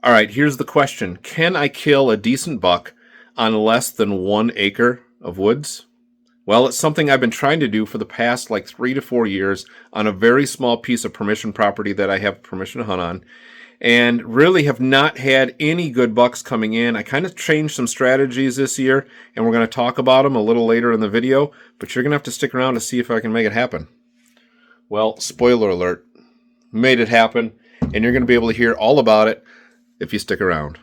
All right, here's the question. Can I kill a decent buck on less than 1 acre of woods? Well, it's something I've been trying to do for the past like 3 to 4 years on a very small piece of permission property that I have permission to hunt on, and really have not had any good bucks coming in. I kind of changed some strategies this year, and we're going to talk about them a little later in the video, but you're going to have to stick around to see if I can make it happen. Well, spoiler alert, made it happen, and you're going to be able to hear all about it if you stick around.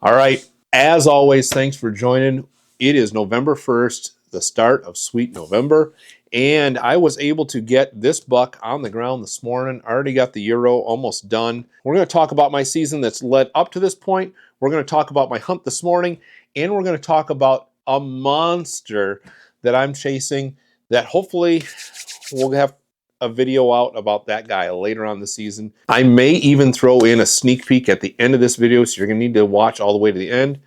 All right, as always, thanks for joining. It is November 1st, the start of Sweet November, and I was able to get this buck on the ground this morning. I already got the Euro almost done. We're going to talk about my season that's led up to this point. We're going to talk about my hunt this morning, and we're going to talk about a monster that I'm chasing that hopefully we'll have a video out about that guy later on the season. I may even throw in a sneak peek at the end of this video, so you're going to need to watch all the way to the end.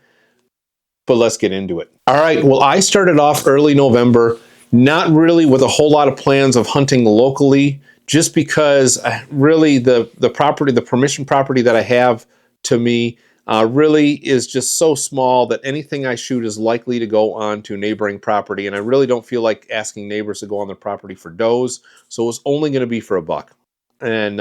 But let's get into it. All right, well, I started off early November, not really with a whole lot of plans of hunting locally, just because really the property, the permission property that I have to me really is just so small that anything I shoot is likely to go on to neighboring property, and I really don't feel like asking neighbors to go on their property for does, so it was only going to be for a buck. And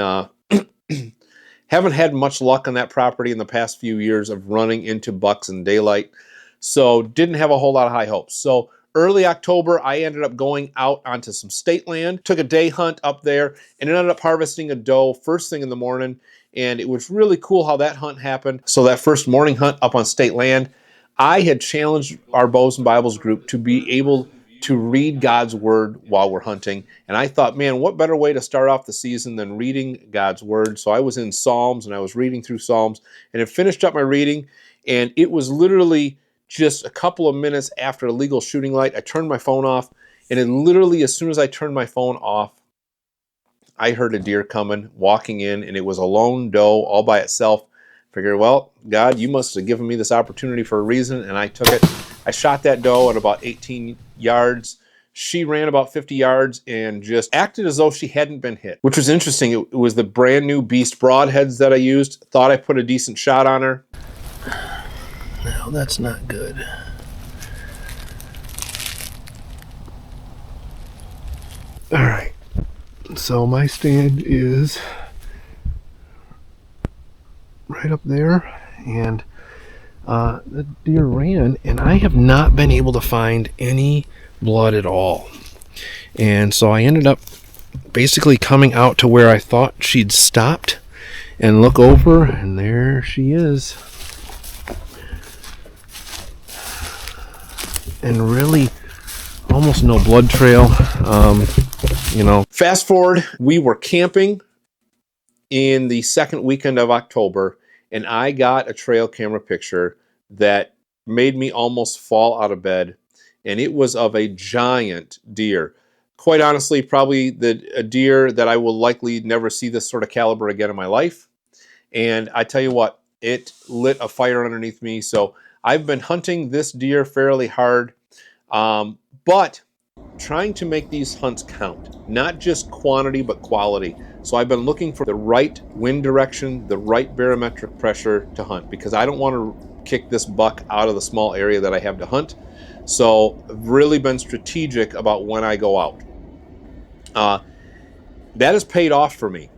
haven't had much luck on that property in the past few years of running into bucks in daylight, so didn't have a whole lot of high hopes. So early October, I ended up going out onto some state land, took a day hunt up there, and ended up harvesting a doe first thing in the morning. And it was really cool how that hunt happened. So that first morning hunt up on state land, I had challenged our Bows and Bibles group to be able to read God's Word while we're hunting. And I thought, man, what better way to start off the season than reading God's Word? So I was in Psalms, and I was reading through Psalms, and it finished up my reading, and it was literally just a couple of minutes after a legal shooting light. I turned my phone off, and it literally, as soon as I turned my phone off, I heard a deer coming, walking in, and it was a lone doe all by itself. Figured, well, God, you must have given me this opportunity for a reason, and I took it. I shot that doe at about 18 yards. She ran about 50 yards and just acted as though she hadn't been hit, which was interesting. It was the brand new Beast broadheads that I used. Thought I put a decent shot on her. No, that's not good. All right. So my stand is right up there, and the deer ran, and I have not been able to find any blood at all. And so I ended up basically coming out to where I thought she'd stopped and look over, and there she is. And really almost no blood trail. Fast forward, we were camping in the second weekend of October, and I got a trail camera picture that made me almost fall out of bed, and it was of a giant deer. Quite honestly, probably a deer that I will likely never see this sort of caliber again in my life. And I tell you what, it lit a fire underneath me. So I've been hunting this deer fairly hard, but trying to make these hunts count, not just quantity, but quality. So I've been looking for the right wind direction, the right barometric pressure to hunt, because I don't want to kick this buck out of the small area that I have to hunt. So I've really been strategic about when I go out. That has paid off for me.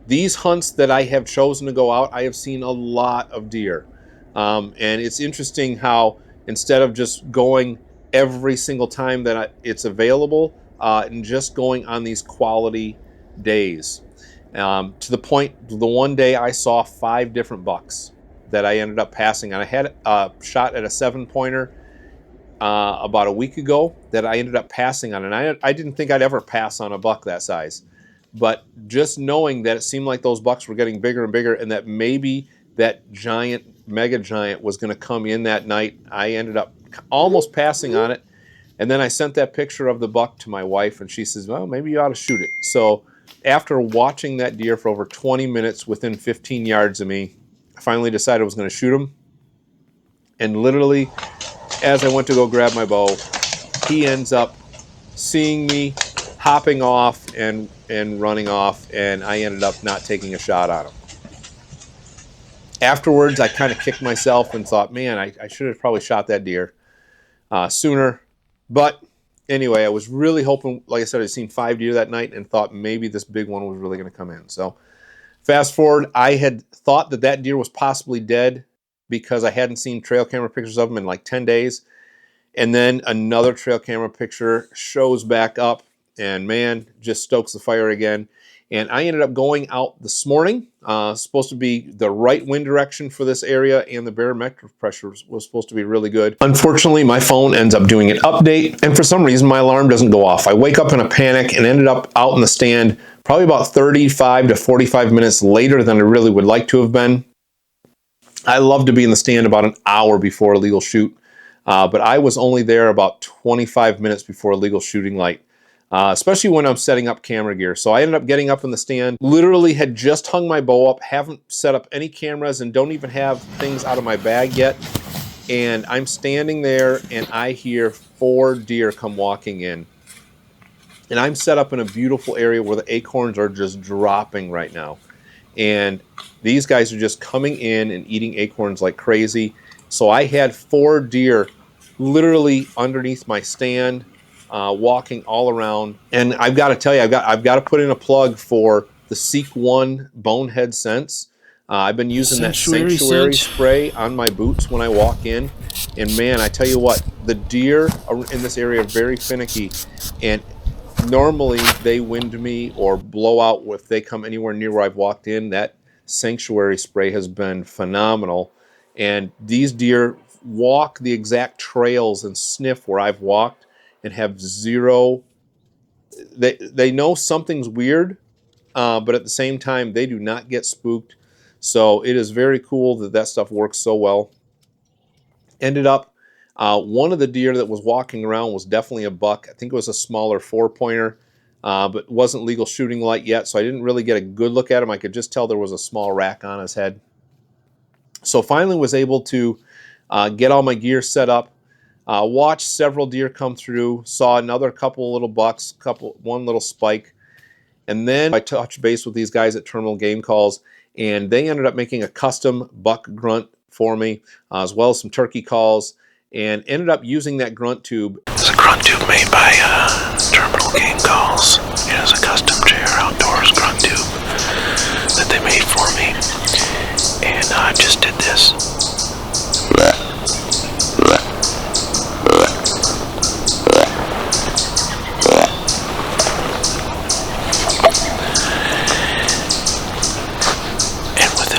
These hunts that I have chosen to go out, I have seen a lot of deer. And it's interesting how instead of just going every single time that it's available and just going on these quality days, to the point, the one day I saw 5 different bucks that I ended up passing. And I had a shot at a 7-pointer about a week ago that I ended up passing on. And I didn't think I'd ever pass on a buck that size. But just knowing that it seemed like those bucks were getting bigger and bigger, and that maybe that giant, mega giant was going to come in that night, I ended up almost passing on it. And then I sent that picture of the buck to my wife, and she says, well, maybe you ought to shoot it. So after watching that deer for over 20 minutes within 15 yards of me, I finally decided I was going to shoot him. And literally, as I went to go grab my bow, he ends up seeing me hopping off and running off, and I ended up not taking a shot on him. Afterwards, I kind of kicked myself and thought, man, I should have probably shot that deer sooner. But anyway, I was really hoping, like I said, I'd seen 5 deer that night and thought maybe this big one was really going to come in. So fast forward, I had thought that that deer was possibly dead because I hadn't seen trail camera pictures of him in like 10 days. And then another trail camera picture shows back up, and man, just stokes the fire again. And I ended up going out this morning. Supposed to be the right wind direction for this area, and the barometric pressure was supposed to be really good. Unfortunately, my phone ends up doing an update, and for some reason, my alarm doesn't go off. I wake up in a panic and ended up out in the stand probably about 35 to 45 minutes later than I really would like to have been. I love to be in the stand about an hour before a legal shoot, but I was only there about 25 minutes before a legal shooting light. Especially when I'm setting up camera gear. So I ended up getting up in the stand, literally had just hung my bow up, haven't set up any cameras, and don't even have things out of my bag yet. And I'm standing there and I hear 4 deer come walking in. And I'm set up in a beautiful area where the acorns are just dropping right now. And these guys are just coming in and eating acorns like crazy. So I had 4 deer literally underneath my stand, walking all around. And I've got to tell you, I've got to put in a plug for the Seek One Bonehead Sense. I've been using that sanctuary spray on my boots when I walk in. And man, I tell you what, the deer in this area are very finicky. And normally they wind me or blow out if they come anywhere near where I've walked in. That sanctuary spray has been phenomenal. And these deer walk the exact trails and sniff where I've walked and have zero. They know something's weird, but at the same time, they do not get spooked. So it is very cool that that stuff works so well. Ended up, one of the deer that was walking around was definitely a buck. I think it was a smaller 4-pointer, but wasn't legal shooting light yet, so I didn't really get a good look at him. I could just tell there was a small rack on his head. So finally was able to get all my gear set up. Watched several deer come through, saw another couple little bucks, one little spike, and then I touched base with these guys at Terminal Game Calls, and they ended up making a custom buck grunt for me, as well as some turkey calls, and ended up using that grunt tube. It's a grunt tube made by Terminal Game Calls. It is a custom JR Outdoors grunt tube that they made for me, and I just did this.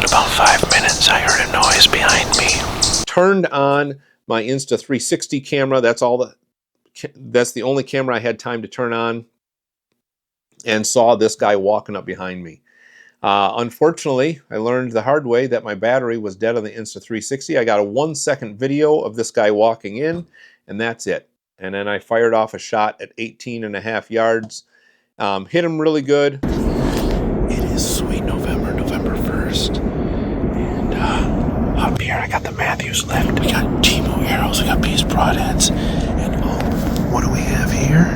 About 5 minutes, I heard a noise behind me. Turned on my Insta 360 camera. That's the only camera I had time to turn on, and saw this guy walking up behind me. Unfortunately, I learned the hard way that my battery was dead on the Insta 360. I got a 1-second video of this guy walking in, and that's it. And then I fired off a shot at 18.5 yards. Hit him really good. It is sweet November 1st. Up here, I got the Matthews lift. We got Gmo arrows, we got Peace broadheads, and oh, what do we have here?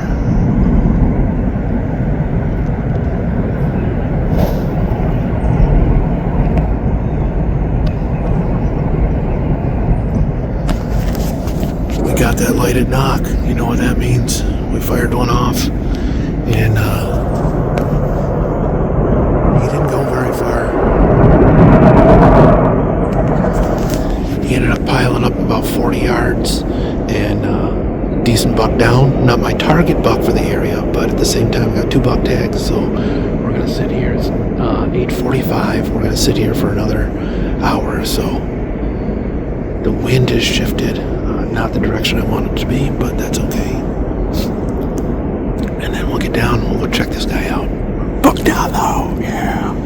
We got that lighted knock. You know what that means? We fired one off, and he didn't go very far. He ended up piling up about 40 yards, and decent buck down. Not my target buck for the area, but at the same time, I got 2 buck tags, so we're going to sit here. It's 8:45. We're going to sit here for another hour or so. The wind has shifted, not the direction I want it to be, but that's okay. And then we'll get down and we'll go check this guy out. Buck down though, yeah.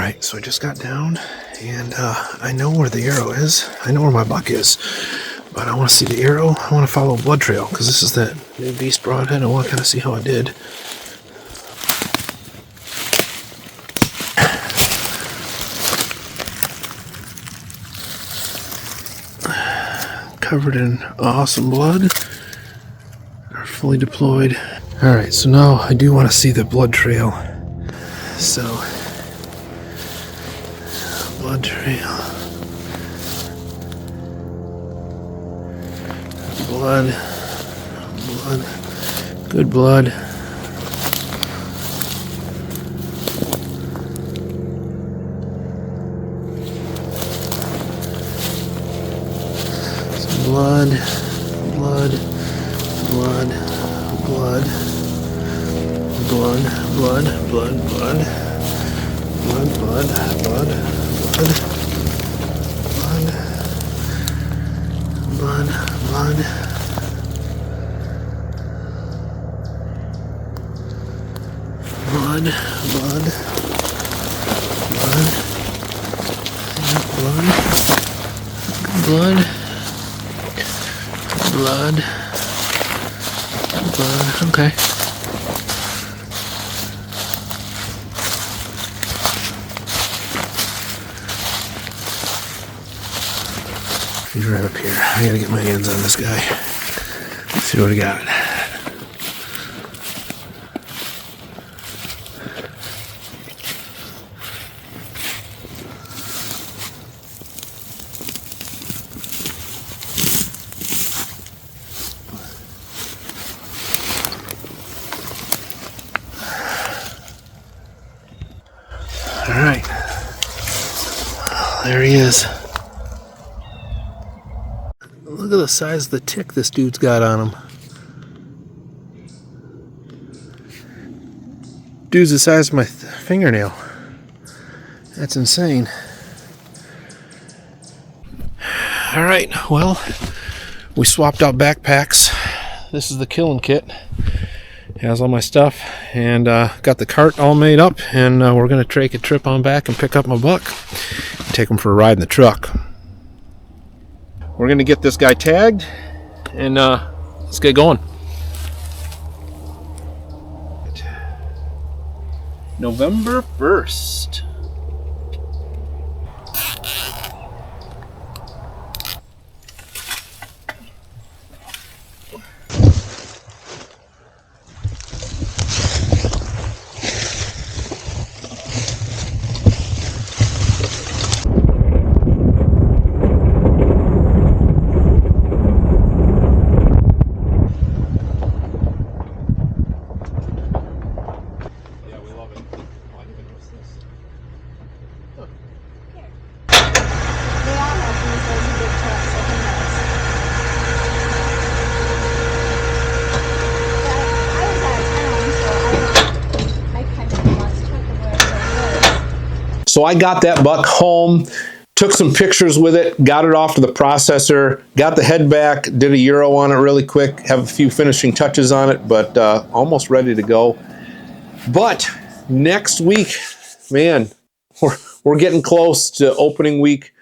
right, so I just got down, and I know where the arrow is. I know where my buck is, but I want to see the arrow. I want to follow a blood trail, because this is that new beast broadhead. I want to kind of see how it did. Covered in awesome blood. Are fully deployed. Alright, so now I do want to see the blood trail. So, blood trail. Blood. Blood. Good blood. Some blood. Blood. Blood. Blood. Blood. Blood. Blood. Blood. Blood. Blood. Blood. Blood. Blood. Blood. Blood, blood, blood, blood, blood, blood, okay. He's right up here. I gotta get my hands on this guy. Let's see what I got. Alright. There he is. Look at the size of the tick this dude's got on him. Dude's the size of my fingernail. That's insane. Alright, well, we swapped out backpacks. This is the killing kit. It has all my stuff, and got the cart all made up, and we're going to take a trip on back and pick up my buck. Take him for a ride in the truck. We're going to get this guy tagged, and let's get going. November 1st. So I got that buck home, took some pictures with it, got it off to the processor, got the head back, did a Euro on it really quick, have a few finishing touches on it, but almost ready to go. But next week, man, we're getting close to opening week.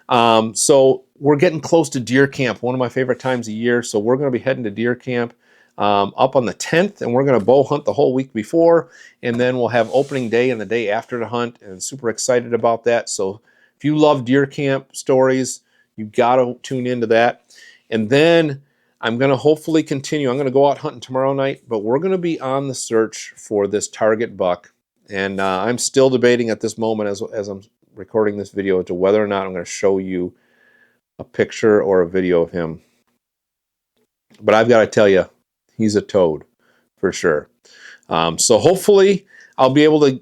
So we're getting close to deer camp, one of my favorite times of year. So we're going to be heading to deer camp up on the 10th, and we're going to bow hunt the whole week before, and then we'll have opening day and the day after the hunt, and super excited about that. So if you love deer camp stories, you got to tune into that. And then I'm going to hopefully continue. I'm going to go out hunting tomorrow night, but we're going to be on the search for this target buck. And I'm still debating at this moment as I'm recording this video as to whether or not I'm going to show you a picture or a video of him. But I've got to tell you, he's a toad for sure. So hopefully I'll be able to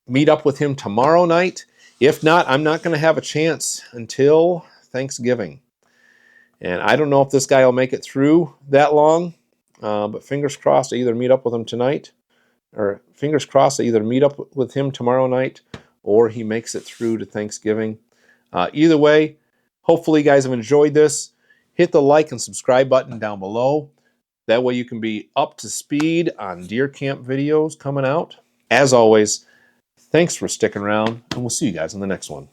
meet up with him tomorrow night. If not, I'm not going to have a chance until Thanksgiving. And I don't know if this guy will make it through that long, but fingers crossed I either meet up with him tonight, or fingers crossed I either meet up with him tomorrow night, or he makes it through to Thanksgiving. Either way, hopefully you guys have enjoyed this. Hit the like and subscribe button down below. That way you can be up to speed on deer camp videos coming out. As always, Thanks for sticking around, and we'll see you guys in the next one.